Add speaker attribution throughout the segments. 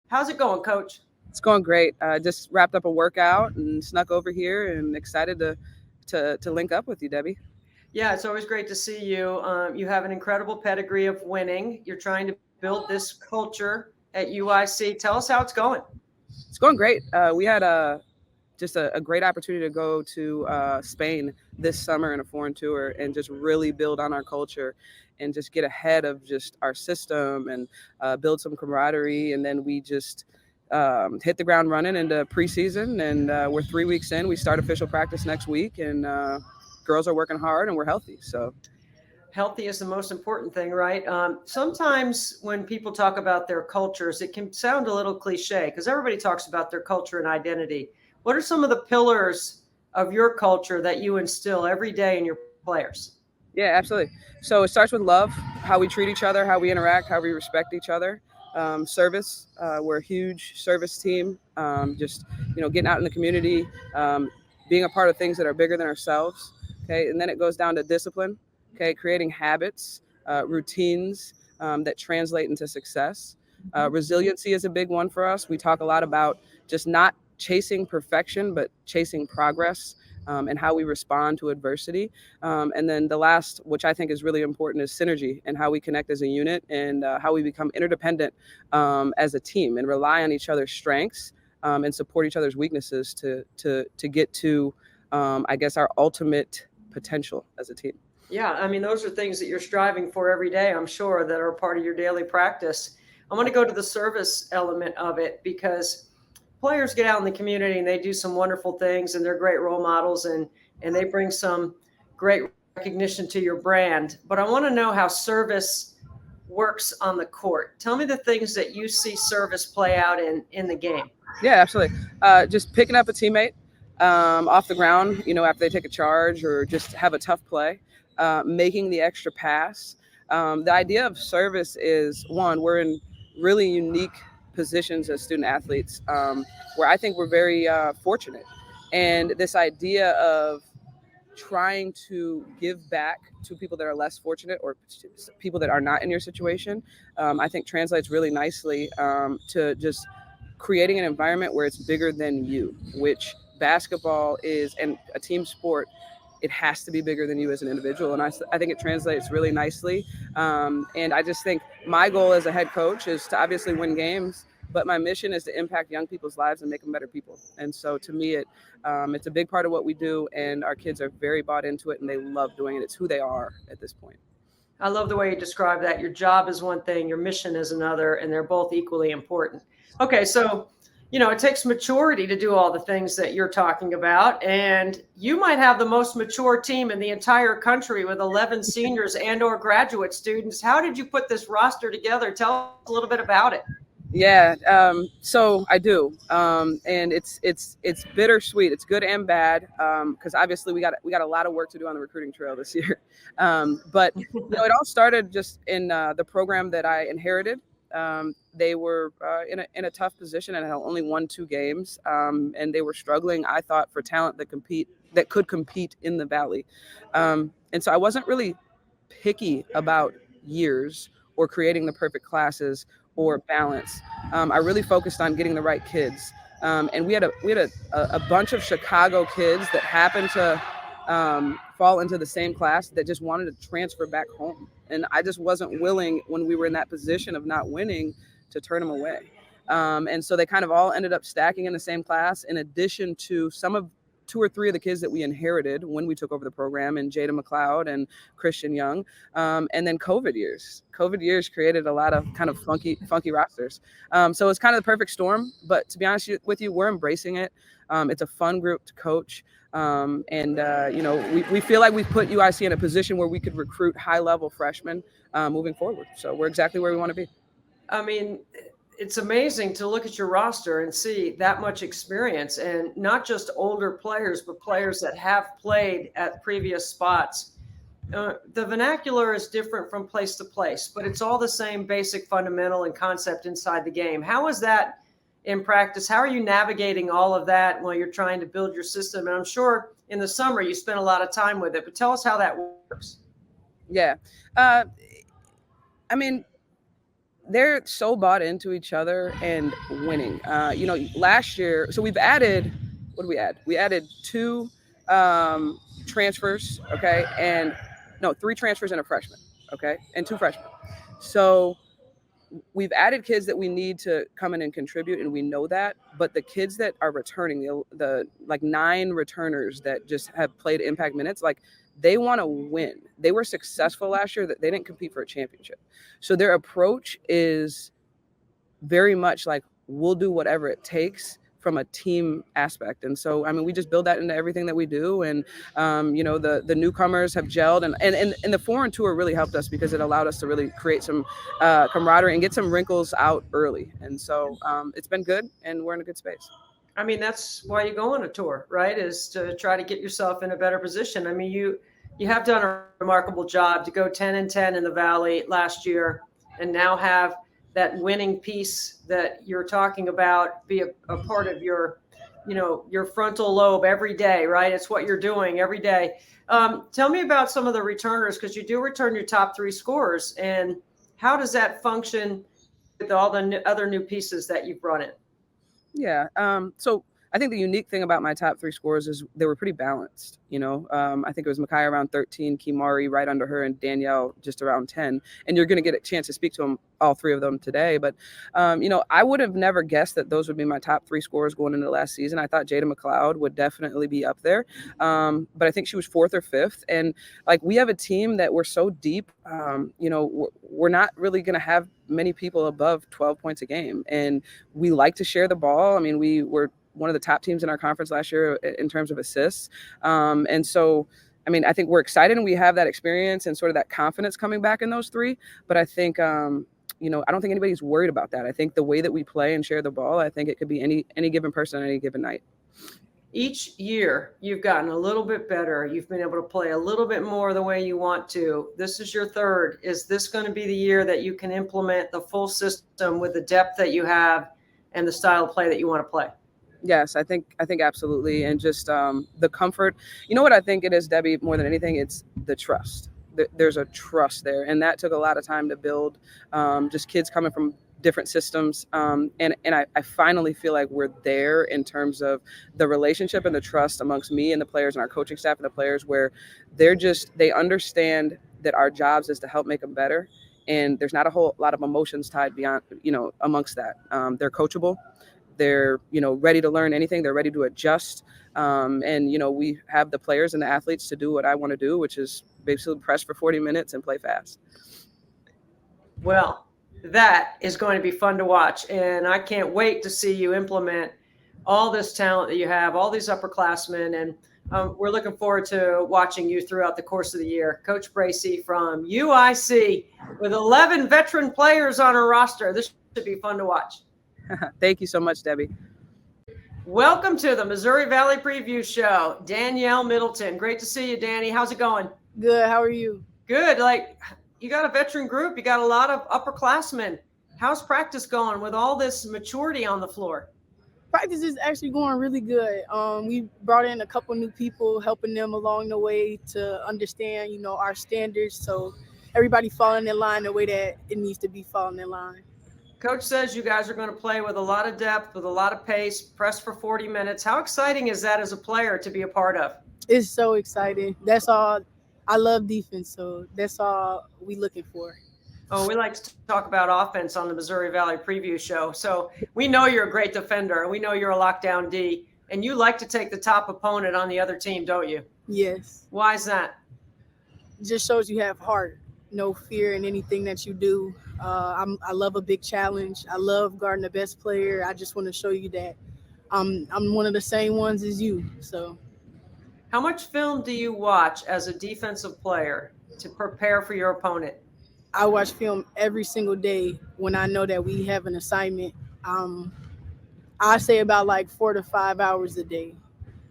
Speaker 1: How's it going, Coach?
Speaker 2: It's going great. Just wrapped up a workout and snuck over here and excited to link up with you, Debbie.
Speaker 1: Yeah, it's always great to see you. You have an incredible pedigree of winning. You're trying to build this culture at UIC. Tell us how it's going.
Speaker 2: It's going great. We had just a great opportunity to go to Spain this summer in a foreign tour and just really build on our culture and just get ahead of just our system and build some camaraderie. And then we just hit the ground running into preseason, and we're 3 weeks in. We start official practice next week, and girls are working hard and we're healthy. So
Speaker 1: Healthy is the most important thing, right? Sometimes when people talk about their cultures, it can sound a little cliche because everybody talks about their culture and identity. What are some of the pillars of your culture that you instill every day in your players?
Speaker 2: yeah, absolutely. So it starts with love, how we treat each other, how we interact, how we respect each other. Service, we're a huge service team. Just getting out in the community, being a part of things that are bigger than ourselves. Okay, and then it goes down to discipline. Okay, creating habits, routines that translate into success. Resiliency is a big one for us. We talk a lot about just not chasing perfection, but chasing progress. And how we respond to adversity. And then the last, which I think is really important, is synergy and how we connect as a unit and how we become interdependent as a team and rely on each other's strengths and support each other's weaknesses to get to, I guess, our ultimate potential as a team.
Speaker 1: Yeah, I mean, those are things that you're striving for every day, I'm sure, that are part of your daily practice. I want to go to the service element of it because players get out in the community and they do some wonderful things and they're great role models and they bring some great recognition to your brand. But I want to know how service works on the court. Tell me the things that you see service play out in the game.
Speaker 2: Yeah, absolutely. Just picking up a teammate off the ground, after they take a charge or just have a tough play, making the extra pass. The idea of service is, one, we're in really unique positions as student athletes where I think we're very fortunate. And this idea of trying to give back to people that are less fortunate or people that are not in your situation, I think translates really nicely to just creating an environment where it's bigger than you, which basketball is, and a team sport, it has to be bigger than you as an individual. And I think it translates really nicely. And I just think my goal as a head coach is to obviously win games, but my mission is to impact young people's lives and make them better people. And so to me, it's a big part of what we do, and our kids are very bought into it and they love doing it. It's who they are at this point.
Speaker 1: I love the way you describe that. Your job is one thing, your mission is another, and they're both equally important. Okay, so it takes maturity to do all the things that you're talking about. And you might have the most mature team in the entire country with 11 seniors and or graduate students. How did you put this roster together? Tell us a little bit about it.
Speaker 2: Yeah, so I do, and it's bittersweet. It's good and bad because obviously we got a lot of work to do on the recruiting trail this year. But it all started just in the program that I inherited. They were in a tough position and had only won 2 games, and they were struggling, I thought, for talent that could compete in the Valley. And so I wasn't really picky about years or creating the perfect classes or balance. I really focused on getting the right kids. And we had a bunch of Chicago kids that happened to fall into the same class that just wanted to transfer back home. And I just wasn't willing, when we were in that position of not winning, to turn them away. And so they kind of all ended up stacking in the same class, in addition to 2 or 3 of the kids that we inherited when we took over the program, and Jada McLeod and Christian Young. And then COVID years created a lot of kind of funky rosters. So it's kind of the perfect storm, but to be honest with you, we're embracing it. It's a fun group to coach. We feel like we've put UIC in a position where we could recruit high-level freshmen moving forward. So we're exactly where we want to be.
Speaker 1: I mean, it's amazing to look at your roster and see that much experience, and not just older players, but players that have played at previous spots. The vernacular is different from place to place, but it's all the same basic fundamental and concept inside the game. How is that in practice? How are you navigating all of that while you're trying to build your system? And I'm sure in the summer you spent a lot of time with it, but tell us how that works.
Speaker 2: Yeah. I mean, they're so bought into each other and winning. Last year, so we've added, what did we add? We added 2 transfers, okay, and no, 3 transfers and a freshman, okay, and 2 freshmen. So we've added kids that we need to come in and contribute, and we know that. But the kids that are returning, the like 9 returners that just have played impact minutes, like they want to win. They were successful last year, that they didn't compete for a championship. So their approach is very much like, we'll do whatever it takes from a team aspect. And so, I mean, we just build that into everything that we do. And, the newcomers have gelled, and the foreign tour really helped us because it allowed us to really create some camaraderie and get some wrinkles out early. And so it's been good, and we're in a good space.
Speaker 1: I mean, that's why you go on a tour, right? Is to try to get yourself in a better position. I mean, you have done a remarkable job to go 10-10 in the Valley last year, and now have that winning piece that you're talking about be a part of your frontal lobe every day, right? It's what you're doing every day. Tell me about some of the returners, because you do return your top 3 scorers, and how does that function with all the other new pieces that you've brought in?
Speaker 2: Yeah. So I think the unique thing about my top 3 scorers is they were pretty balanced. I think it was Makiyah around 13, Keimari right under her, and Danyel just around 10. And you're going to get a chance to speak to them, all 3 of them today. But, I would have never guessed that those would be my top 3 scorers going into last season. I thought Jada McLeod would definitely be up there. But I think she was 4th or 5th. And like, we have a team that we're so deep, we're not really going to have many people above 12 points a game. And we like to share the ball. I mean, we were one of the top teams in our conference last year in terms of assists. And so, I mean, I think we're excited, and we have that experience and sort of that confidence coming back in those 3. But I think, I don't think anybody's worried about that. I think the way that we play and share the ball, I think it could be any given person on any given night.
Speaker 1: Each year, you've gotten a little bit better. You've been able to play a little bit more the way you want to. This is your 3rd. Is this going to be the year that you can implement the full system with the depth that you have and the style of play that you want to play?
Speaker 2: Yes, I think absolutely. And just the comfort. You know what I think it is, Debbie, more than anything, it's the trust. There's a trust there. And that took a lot of time to build, just kids coming from different systems. And I finally feel like we're there in terms of the relationship and the trust amongst me and the players and our coaching staff and the players, where they understand that our jobs is to help make them better. And there's not a whole lot of emotions tied beyond, amongst that. They're coachable. They're, ready to learn anything. They're ready to adjust. And we have the players and the athletes to do what I want to do, which is basically press for 40 minutes and play fast.
Speaker 1: Well, that is going to be fun to watch. And I can't wait to see you implement all this talent that you have, all these upperclassmen. And we're looking forward to watching you throughout the course of the year. Coach Bracey from UIC with 11 veteran players on her roster. This should be fun to watch.
Speaker 2: Thank you so much, Debbie.
Speaker 1: Welcome to the Missouri Valley Preview Show, Danyel Middleton. Great to see you, Danny. How's it going?
Speaker 3: Good. How are you?
Speaker 1: Good. Like, you got a veteran group. You got a lot of upperclassmen. How's practice going with all this maturity on the floor?
Speaker 3: Practice is actually going really good. We brought in a couple new people, helping them along the way to understand, our standards. So everybody falling in line the way that it needs to be falling in line.
Speaker 1: Coach says you guys are going to play with a lot of depth, with a lot of pace, press for 40 minutes. How exciting is that as a player to be a part of?
Speaker 3: It's so exciting. That's all. I love defense, so that's all we looking for.
Speaker 1: Oh, we like to talk about offense on the Missouri Valley Preview Show. So we know you're a great defender, and we know you're a lockdown D, and you like to take the top opponent on the other team, don't you?
Speaker 3: Yes.
Speaker 1: Why is that?
Speaker 3: It just shows you have heart, no fear in anything that you do. I love a big challenge. I love guarding the best player. I just want to show you that I'm one of the same ones as you. So,
Speaker 1: how much film do you watch as a defensive player to prepare for your opponent?
Speaker 3: I watch film every single day when I know that we have an assignment. I say about like 4 to 5 hours a day,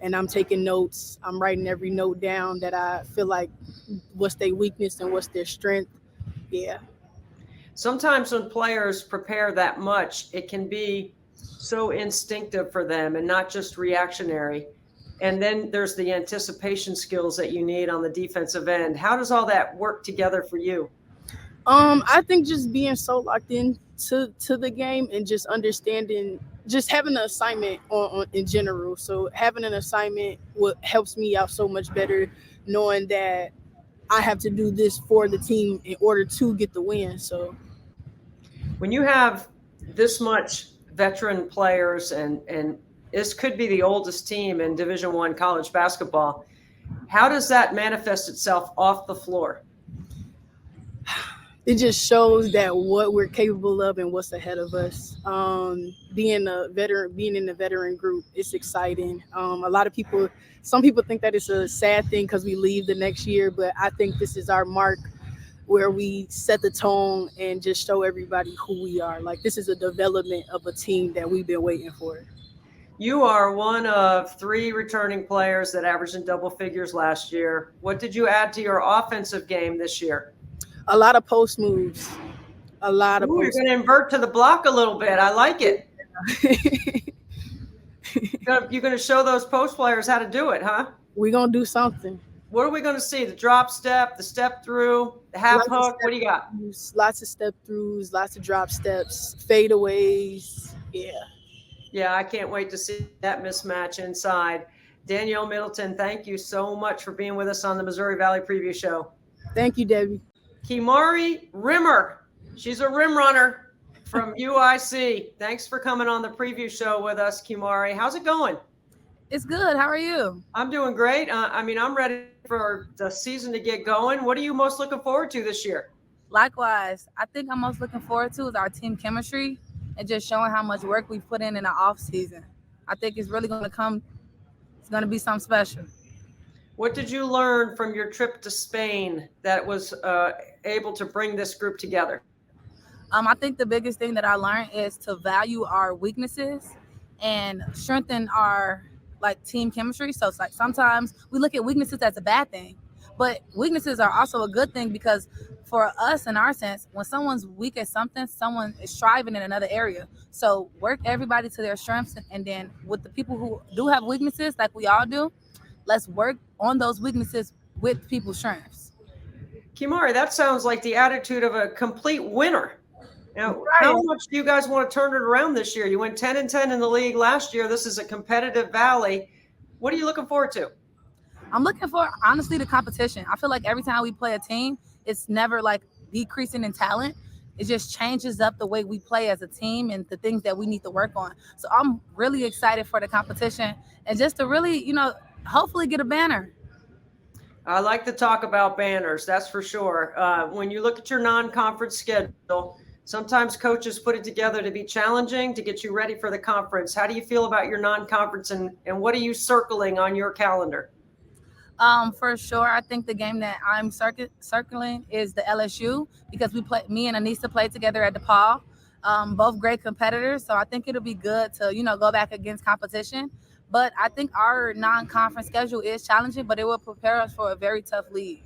Speaker 3: and I'm taking notes. I'm writing every note down that I feel like what's their weakness and what's their strength. Yeah.
Speaker 1: Sometimes when players prepare that much, it can be so instinctive for them and not just reactionary. And then there's the anticipation skills that you need on the defensive end. How does all that work together for you?
Speaker 3: I think just being so locked in to the game and just understanding, just having an assignment on in general. So having an assignment what helps me out so much better, knowing that I have to do this for the team in order to get the win. So
Speaker 1: When you have this much veteran players and this could be the oldest team in Division I college basketball, how does that manifest itself off the floor?
Speaker 3: it just shows that what we're capable of and what's ahead of us. Being in the veteran group, it's exciting. Some people think that it's a sad thing because we leave the next year, but I think this is our mark where we set the tone and just show everybody who we are. Like, this is a development of a team that we've been waiting for.
Speaker 1: You are one of 3 returning players that averaged in double figures last year. What did you add to your offensive game this year?
Speaker 3: A lot of post moves. A lot of
Speaker 1: Ooh, you're
Speaker 3: post
Speaker 1: going to invert to the block a little bit. I like it. You're going to show those post players how to do it, huh?
Speaker 3: We're going to do something.
Speaker 1: What are we going to see? The drop step, the step through, the half hook? What do you got?
Speaker 3: Lots of step throughs, lots of drop steps, fadeaways. Yeah.
Speaker 1: Yeah, I can't wait to see that mismatch inside. Danyel Middleton, thank you so much for being with us on the Missouri Valley Preview Show.
Speaker 3: Thank you, Debbie.
Speaker 1: Keimari Rimmer. She's a rim runner from UIC. Thanks for coming on the preview show with us, Keimari. How's it going?
Speaker 4: It's good. How are you?
Speaker 1: I'm doing great. I'm ready for the season to get going. What are you most looking forward to this year?
Speaker 4: Likewise, I think I'm most looking forward to is our team chemistry and just showing how much work we've put in the off season. I think it's really going to come. It's going to be something special.
Speaker 1: What did you learn from your trip to Spain that was able to bring this group together?
Speaker 4: I think the biggest thing that I learned is to value our weaknesses and strengthen our team chemistry. So it's like sometimes we look at weaknesses as a bad thing, but weaknesses are also a good thing because for us, in our sense, when someone's weak at something, someone is striving in another area. So work everybody to their strengths, and then with the people who do have weaknesses, like we all do, let's work on those weaknesses with people's strengths.
Speaker 1: Keimari, that sounds like the attitude of a complete winner. Now,
Speaker 4: Right.
Speaker 1: How much do you guys want to turn it around this year? You went 10-10 in the league last year. This is a competitive valley. What are you looking forward to?
Speaker 4: I'm looking for, honestly, the competition. I feel like every time we play a team, it's never decreasing in talent. It just changes up the way we play as a team and the things that we need to work on. So I'm really excited for the competition and just to really, hopefully get a banner.
Speaker 1: I like to talk about banners, that's for sure. When you look at your non-conference schedule, sometimes coaches put it together to be challenging to get you ready for the conference. How do you feel about your non-conference and what are you circling on your calendar?
Speaker 4: For sure, I think the game that I'm circling is the LSU because me and Anissa played together at DePaul. Both great competitors, so I think it'll be good to, go back against competition. But I think our non-conference schedule is challenging, but it will prepare us for a very tough league.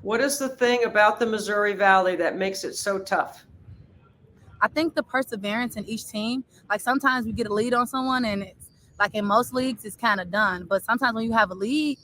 Speaker 1: What is the thing about the Missouri Valley that makes it so tough?
Speaker 4: I think the perseverance in each team. Sometimes we get a lead on someone and it's in most leagues, it's kind of done. But sometimes when you have a lead,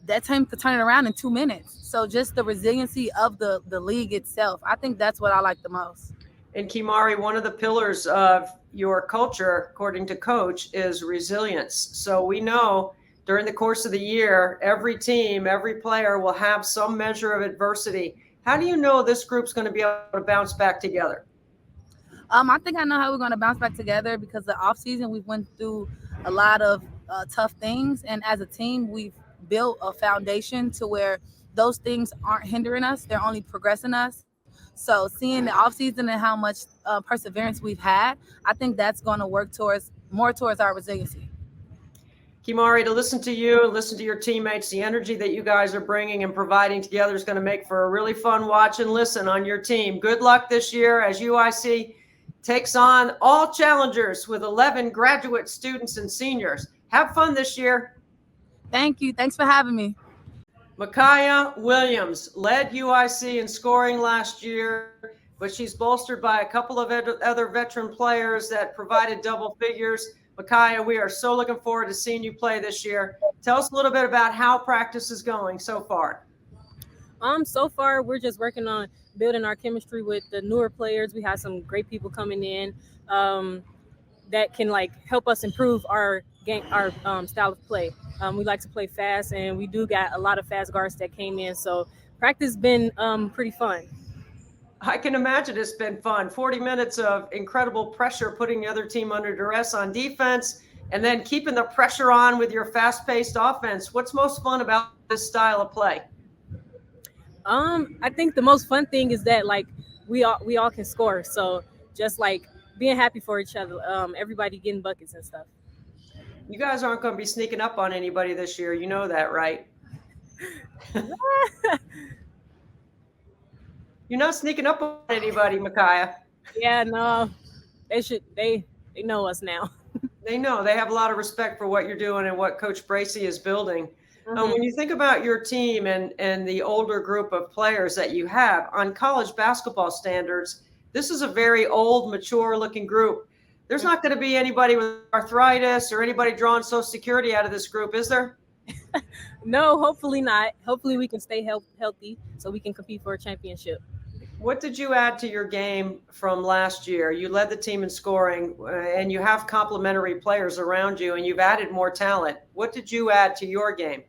Speaker 4: that team could turn it around in 2 minutes. So just the resiliency of the league itself, I think that's what I like the most.
Speaker 1: And Keimari, one of the pillars of your culture, according to Coach, is resilience. So we know during the course of the year, every team, every player will have some measure of adversity. How do you know this group's going to be able to bounce back together?
Speaker 4: I think I know how we're going to bounce back together because the offseason we've went through a lot of tough things. And as a team, we've built a foundation to where those things aren't hindering us. They're only progressing us. So seeing the offseason and how much perseverance we've had, I think that's going to work more towards our resiliency.
Speaker 1: Keimari, to listen to you and listen to your teammates, the energy that you guys are bringing and providing together is going to make for a really fun watch and listen on your team. Good luck this year as UIC takes on all challengers with 11 graduate students and seniors. Have fun this year.
Speaker 4: Thank you. Thanks for having me.
Speaker 1: Makiyah Williams led UIC in scoring last year, but she's bolstered by a couple of other veteran players that provided double figures. Makiyah, we are so looking forward to seeing you play this year. Tell us a little bit about how practice is going so far.
Speaker 5: So far we're just working on building our chemistry with the newer players. We have some great people coming in that can like help us improve our game, our style of play. We like to play fast, and we do got a lot of fast guards that came in. So practice been pretty fun.
Speaker 1: I can imagine it's been fun. 40 minutes of incredible pressure, putting the other team under duress on defense, and then keeping the pressure on with your fast-paced offense. What's most fun about this style of play?
Speaker 5: I think the most fun thing is that like we all can score. So just like being happy for each other, everybody getting buckets and stuff.
Speaker 1: You guys aren't going to be sneaking up on anybody this year. You know that, right? You're not sneaking up on anybody, Makiyah.
Speaker 5: Yeah, no, they know us now.
Speaker 1: They know. They have a lot of respect for what you're doing and what Coach Bracey is building. When you think about your team and the older group of players that you have on college basketball standards, this is a very old, mature-looking group. There's not going to be anybody with arthritis or anybody drawing Social Security out of this group, is there?
Speaker 5: No, hopefully not. Hopefully we can stay healthy so we can compete for a championship.
Speaker 1: What did you add to your game from last year? You led the team in scoring, and you have complementary players around you, and you've added more talent. What did you add to your game?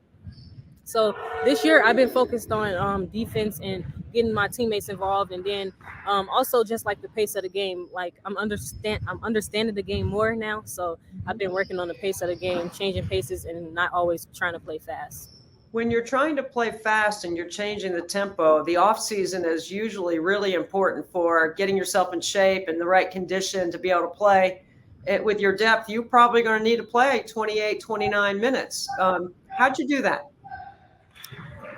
Speaker 5: So this year I've been focused on defense and getting my teammates involved, and then also just like the pace of the game. Like I'm understanding the game more now, so I've been working on the pace of the game, changing paces, and not always trying to play fast.
Speaker 1: When you're trying to play fast and you're changing the tempo, the off season is usually really important for getting yourself in shape and the right condition to be able to play. With your depth, you're probably going to need to play 28, 29 minutes. How'd you do that?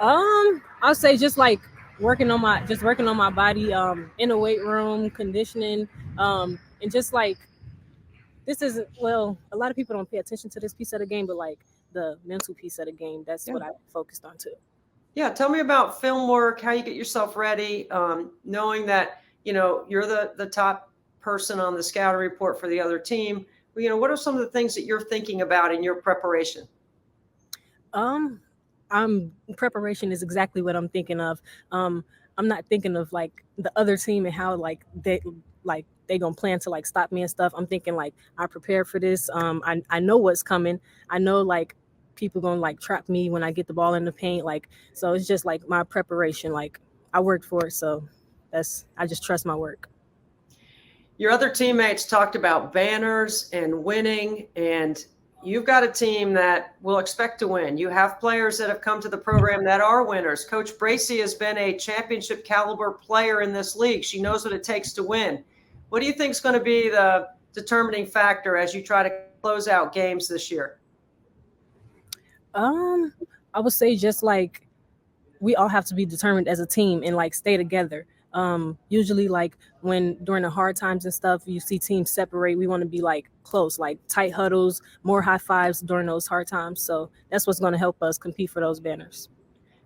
Speaker 5: I'll say just like working on my body in the weight room, conditioning, and just like this isn't, well, a lot of people don't pay attention to this piece of the game, but like the mental piece of the game, that's what I focused on too. Yeah,
Speaker 1: tell me about film work, how you get yourself ready, knowing that you're the top person on the scouting report for the other team. What are some of the things that you're thinking about in your preparation?
Speaker 5: Preparation is exactly what I'm thinking of. I'm not thinking of like the other team and how like they gonna plan to like stop me and stuff. I'm thinking like I prepared for this. I know what's coming. I know like people gonna like trap me when I get the ball in the paint. Like, so it's just like my preparation. Like I worked for it, so I just trust my work.
Speaker 1: Your other teammates talked about banners and winning, and you've got a team that will expect to win. You have players that have come to the program that are winners. Coach Bracey has been a championship caliber player in this league. She knows what it takes to win. What do you think is going to be the determining factor as you try to close out games this year?
Speaker 5: I would say just like we all have to be determined as a team and like stay together. Usually like during the hard times and stuff, you see teams separate. We want to be like close, like tight huddles, more high fives during those hard times. So that's what's going to help us compete for those banners.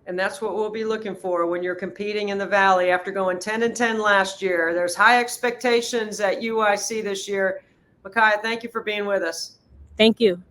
Speaker 1: And that's what we'll be looking for when you're competing in the Valley after going 10-10 last year. There's high expectations at UIC this year. Makiyah, thank you for being with us.
Speaker 5: Thank you.